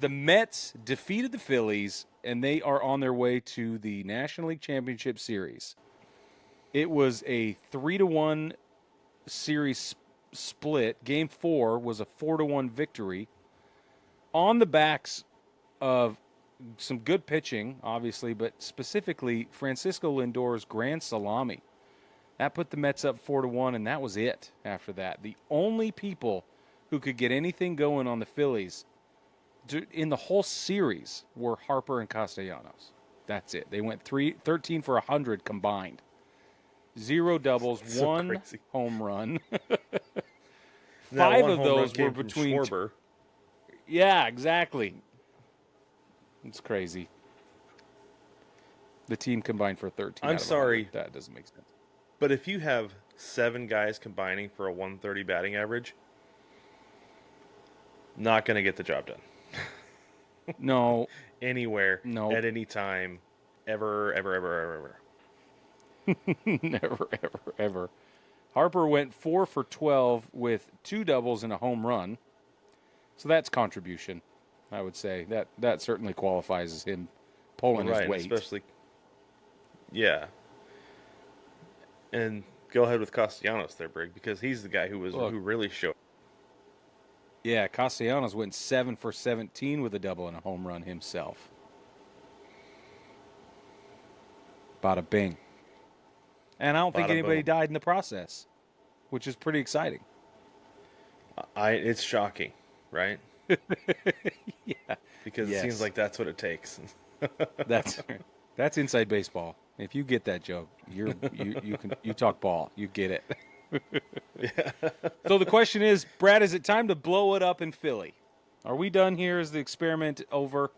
The Mets defeated the Phillies, and they are on their way to the National League Championship Series. It was a 3-1 series split. Game 4 was a 4-1 victory on the backs of some good pitching, obviously, but specifically Francisco Lindor's grand salami. That put the Mets up 4-1, and that was it after that. The only people who could get anything going on the Phillies in the whole series were Harper and Castellanos. That's it. They went 13 for 100 combined. 0 doubles, So 1 crazy. home run. That 5 one of home run those were came from between. Schwarber. Yeah, exactly. It's crazy. The team combined for 13. I'm out of sorry. 100. That doesn't make sense. But if you have 7 guys combining for a 130 batting average, not going to get the job done. No. Anywhere, No. at any time, ever, ever, ever, ever, ever. Never, ever, ever. Harper went 4 for 12 with 2 doubles and a home run. So that's contribution, I would say. That certainly qualifies as him pulling his weight. Especially, yeah. And go ahead with Castellanos there, Brig, because he's the guy who really showed. Yeah, Castellanos went 7 for 17 with a double and a home run himself. Bada bing. And I don't think anybody died in the process, which is pretty exciting. It's shocking, right? Yeah. Because it seems like that's what it takes. That's inside baseball. If you get that joke, you talk ball. You get it. Yeah. So the question is, Brad, is it time to blow it up in Philly? Are we done here? Is the experiment over?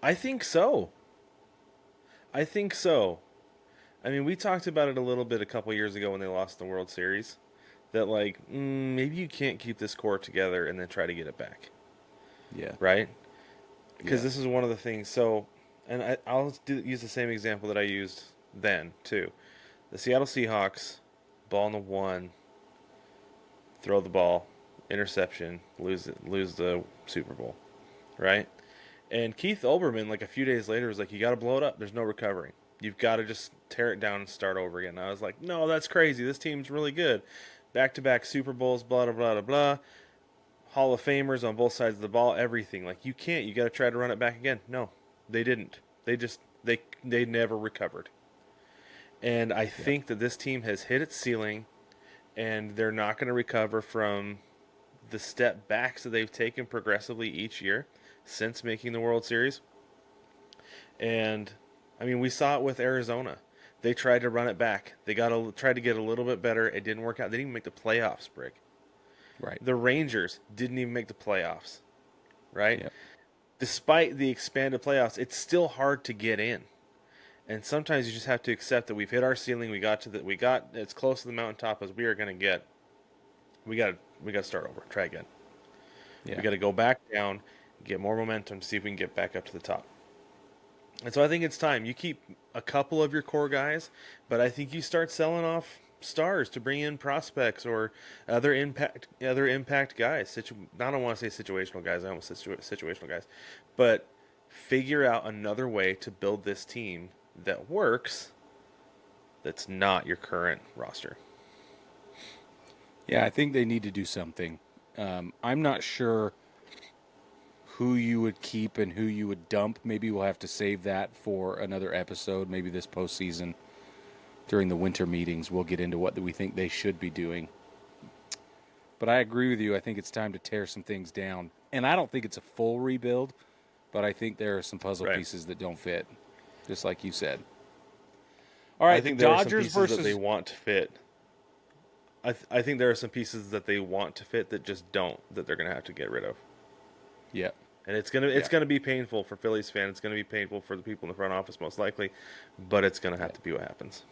I think so. I mean, we talked about it a little bit a couple years ago when they lost the World Series. That, like, maybe you can't keep this core together and then try to get it back. Yeah. Right? Because this is one of the things. So, and I'll use the same example that I used then, too. The Seattle Seahawks, ball in the 1, throw the ball, interception, lose the Super Bowl. Right? And Keith Olbermann, like a few days later, was like, you got to blow it up. There's no recovering. You've got to just tear it down and start over again. And I was like, no, that's crazy. This team's really good. Back-to-back Super Bowls, blah, blah, blah, blah, blah. Hall of Famers on both sides of the ball, everything. Like, you can't. You got to try to run it back again. No, they didn't. They never recovered. And I think that this team has hit its ceiling, and they're not going to recover from the step backs that they've taken progressively each year since making the World Series. And, I mean, we saw it with Arizona. They tried to run it back. They tried to get a little bit better. It didn't work out. They didn't even make the playoffs, Brig. Right. The Rangers didn't even make the playoffs, right? Yep. Despite the expanded playoffs, it's still hard to get in. And sometimes you just have to accept that we've hit our ceiling. We got as close to the mountaintop as we are going to get. We got to start over. Try again. Yeah. We got to go back down, get more momentum to see if we can get back up to the top. And so I think it's time. You keep a couple of your core guys, but I think you start selling off stars to bring in prospects or other impact guys. I don't want to say situational guys. I almost said situational guys. But figure out another way to build this team that works that's not your current roster. Yeah, I think they need to do something. I'm not sure who you would keep and who you would dump. Maybe we'll have to save that for another episode, maybe this postseason. During the winter meetings, we'll get into what we think they should be doing. But I agree with you. I think it's time to tear some things down. And I don't think it's a full rebuild, but I think there are some puzzle pieces that don't fit, just like you said. All right, I think the Dodgers there are some pieces that they want to fit. I think there are some pieces that they want to fit that just don't, that they're going to have to get rid of. Yeah. And it's gonna be painful for Phillies fans. It's gonna be painful for the people in the front office, most likely, but it's gonna have to be what happens.